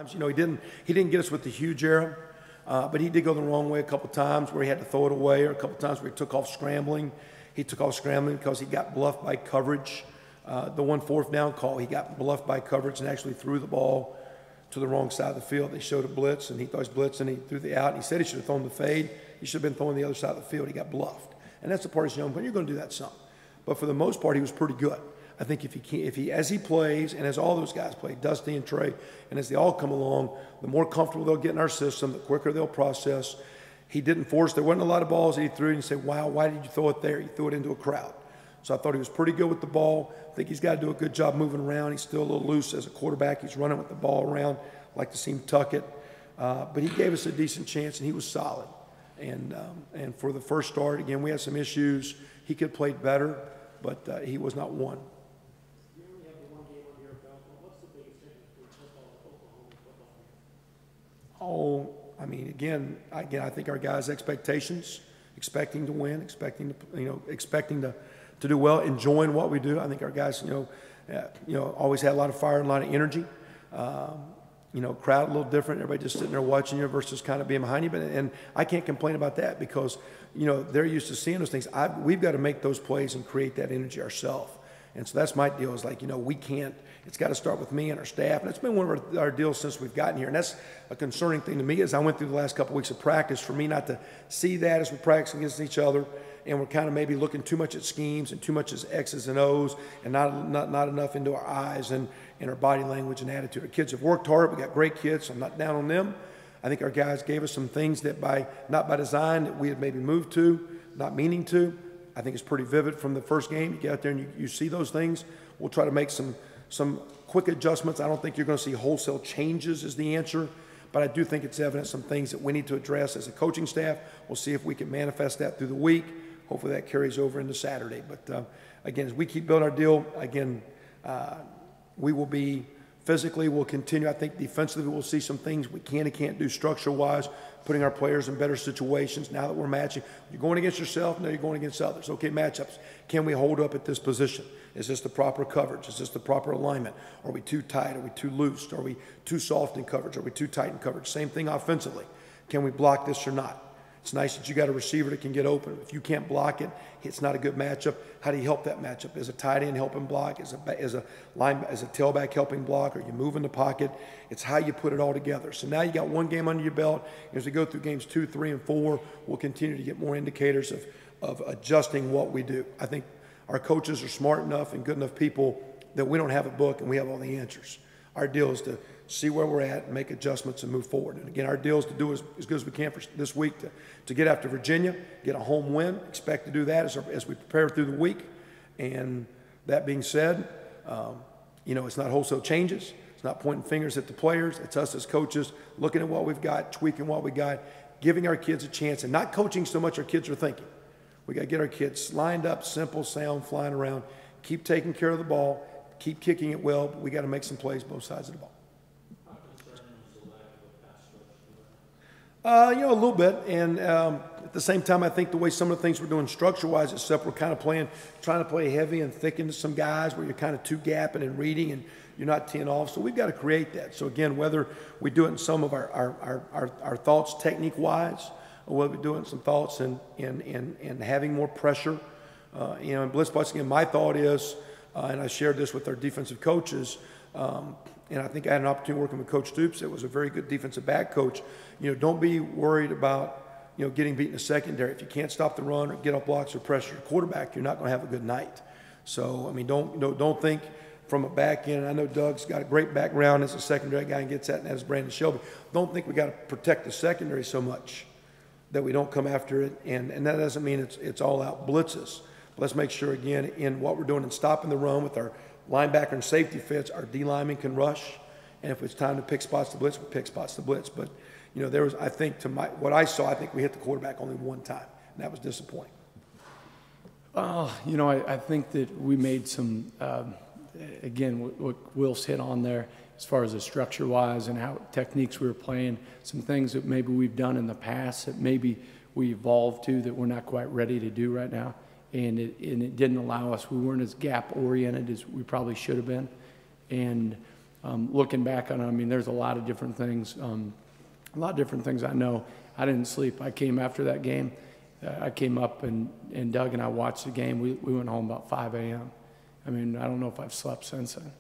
times. He didn't get us with the huge error, but he did go the wrong way a couple times where he had to throw it away, or a couple times where he took off scrambling. He took off scrambling because he got bluffed by coverage. The 1 4th down call, he got bluffed by coverage and actually threw the ball to the wrong side of the field. They showed a blitz, and he thought he was blitzing, and he threw the out. And he said he should have thrown the fade. He should have been throwing the other side of the field. He got bluffed. And that's the part he's young, but you're going to do that some. But for the most part, he was pretty good. I think as he plays, and as all those guys play, Dusty and Trey, and as they all come along, the more comfortable they'll get in our system, the quicker they'll process. He didn't force. There wasn't a lot of balls that he threw, and you say, wow, why did you throw it there? He threw it into a crowd. So I thought he was pretty good with the ball. I think he's got to do a good job moving around. He's still a little loose as a quarterback. He's running with the ball around. Like to see him tuck it. But he gave us a decent chance, and he was solid. And for the first start, again, we had some issues. He could have played better, but he was not one. You only have the one game under your belt. What's the biggest difference between football and Oklahoma football? Oh, I mean, again, I think our guys' expectations, expecting to win, expecting to do well, enjoying what we do. I think our guys, always had a lot of fire and a lot of energy. Crowd a little different. Everybody just sitting there watching you versus kind of being behind you. And I can't complain about that because, they're used to seeing those things. We've got to make those plays and create that energy ourselves. And so that's my deal is we can't, it's got to start with me and our staff. And it's been one of our deals since we've gotten here. And that's a concerning thing to me as I went through the last couple of weeks of practice for me not to see that as we practice against each other. And we're kind of maybe looking too much at schemes and too much as X's and O's and not enough into our eyes and our body language and attitude. Our kids have worked hard. We got great kids. So I'm not down on them. I think our guys gave us some things that not by design that we had maybe moved to, not meaning to. I think it's pretty vivid from the first game. You get out there and you see those things. We'll try to make some quick adjustments. I don't think you're going to see wholesale changes is the answer. But I do think it's evident some things that we need to address as a coaching staff. We'll see if we can manifest that through the week. Hopefully that carries over into Saturday. But, again, as we keep building our deal, again, we will be physically, we'll continue. I think defensively we'll see some things we can and can't do structure-wise, putting our players in better situations now that we're matching. You're going against yourself, now you're going against others. Okay, matchups. Can we hold up at this position? Is this the proper coverage? Is this the proper alignment? Are we too tight? Are we too loose? Are we too soft in coverage? Are we too tight in coverage? Same thing offensively. Can we block this or not? It's nice that you got a receiver that can get open. If you can't block it, it's not a good matchup. How do you help that matchup? Is a tight end helping block? Is a tailback helping block? Are you moving the pocket? It's how you put it all together. So now you got one game under your belt. As we go through games 2, 3, and 4, we'll continue to get more indicators of adjusting what we do. I think our coaches are smart enough and good enough people that we don't have a book and we have all the answers. Our deal is to see where we're at, make adjustments, and move forward. And again, our deal is to do as good as we can for this week to get after Virginia, get a home win. Expect to do that as we prepare through the week. And that being said, it's not wholesale changes. It's not pointing fingers at the players. It's us as coaches looking at what we've got, tweaking what we got, giving our kids a chance, and not coaching so much our kids are thinking. We got to get our kids lined up, simple, sound, flying around, keep taking care of the ball, keep kicking it well, but we got to make some plays both sides of the ball. A little bit, and at the same time, I think the way some of the things we're doing structure-wise at Sept, we're kind of trying to play heavy and thick into some guys where you're kind of two-gapping and reading and you're not teeing off. So we've got to create that. So again, whether we do it in some of our thoughts technique-wise, or whether we do it in some thoughts and having more pressure, and blitz plus, again, my thought is, and I shared this with our defensive coaches, and I think I had an opportunity working with Coach Stoops. It was a very good defensive back coach. Don't be worried about, getting beat in the secondary. If you can't stop the run or get off blocks or pressure your quarterback, you're not going to have a good night. So, I mean, don't think from a back end. I know Doug's got a great background as a secondary guy and gets that, and as Brandon Shelby. Don't think we got to protect the secondary so much that we don't come after it. And that doesn't mean it's all out blitzes. But let's make sure, again, in what we're doing in stopping the run with our linebacker and safety fits, our D lineman can rush, and if it's time to pick spots to blitz, we pick spots to blitz. But there was, I think, what I saw, I think we hit the quarterback only one time, and that was disappointing. I think that we made some, again, what Will's hit on there as far as the structure-wise and how techniques we were playing, some things that maybe we've done in the past that maybe we evolved to that we're not quite ready to do right now. And it didn't allow us, we weren't as gap-oriented as we probably should have been. And Looking back on it, I mean, there's a lot of different things. A lot of different things I know. I didn't sleep. I came after that game. I came up and Doug and I watched the game. We went home about 5 a.m. I mean, I don't know if I've slept since then.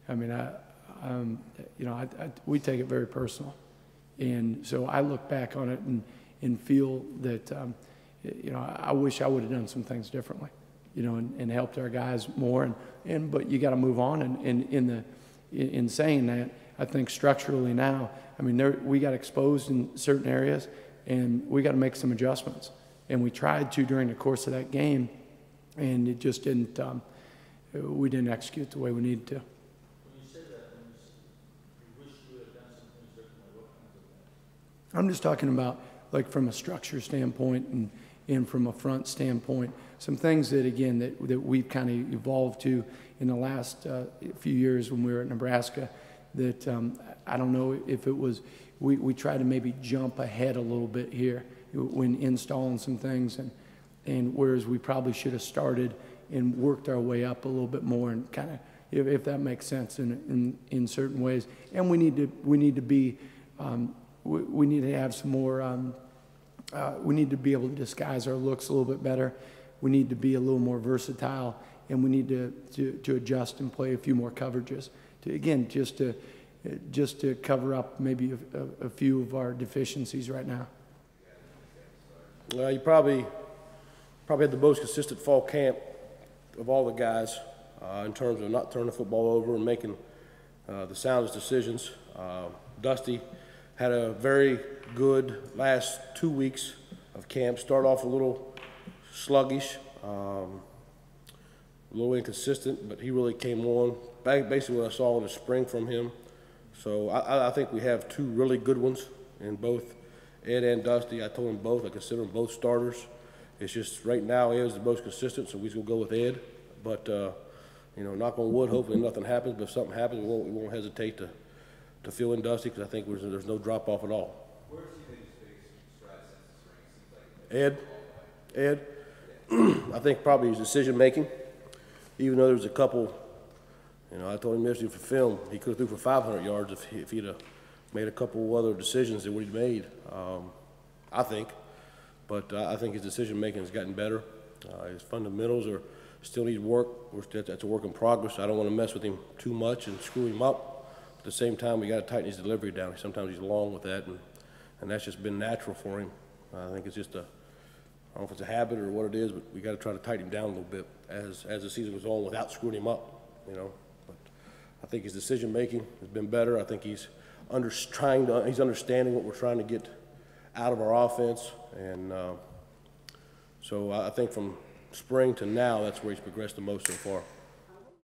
I mean, we take it very personal. And so I look back on it and feel that, I wish I would have done some things differently, and helped our guys more. But you got to move on. And in saying that, I think structurally now, I mean, we got exposed in certain areas, and we got to make some adjustments. And we tried to during the course of that game, and it just didn't. We didn't execute the way we needed to. When you said that, you wish you would have done some things differently, what kinds of things? I'm just talking about, like, from a structure standpoint and from a front standpoint, some things that, again, that we've kind of evolved to in the last few years when we were at Nebraska, that I don't know if it was, we tried to maybe jump ahead a little bit here when installing some things, and whereas we probably should have started and worked our way up a little bit more, and kind of, if that makes sense in certain ways. And we need to be, we need to have some more, we need to be able to disguise our looks a little bit better. We need to be a little more versatile, and we need to adjust and play a few more coverages to, again, just to cover up maybe a few of our deficiencies right now. Well, you probably had the most consistent fall camp of all the guys in terms of not turning the football over and making the soundest decisions. Dusty had a very good last 2 weeks of camp. Started off a little sluggish, a little inconsistent, but he really came on. Basically what I saw in the spring from him. So I think we have two really good ones in both Ed and Dusty. I told them both, I consider them both starters. It's just right now Ed's the most consistent, so we're going to go with Ed. But, knock on wood, hopefully nothing happens. But if something happens, we won't hesitate to fill in Dusty, because I think there's no drop-off at all. Where has he made his biggest strides since the spring? Seems like Ed, I think probably his decision-making, even though there's a couple, I told him yesterday for film, he could have threw for 500 yards if he'd have made a couple other decisions than what he'd made, I think. But I think his decision-making has gotten better. His fundamentals still need work. That's a work in progress. I don't want to mess with him too much and screw him up. At the same time, we got to tighten his delivery down. Sometimes he's long with that, and that's just been natural for him. I think it's just I don't know if it's a habit or what it is, but we got to try to tighten him down a little bit as the season goes on without screwing him up, But I think his decision-making has been better. I think he's understanding what we're trying to get out of our offense, and so I think from spring to now, that's where he's progressed the most so far.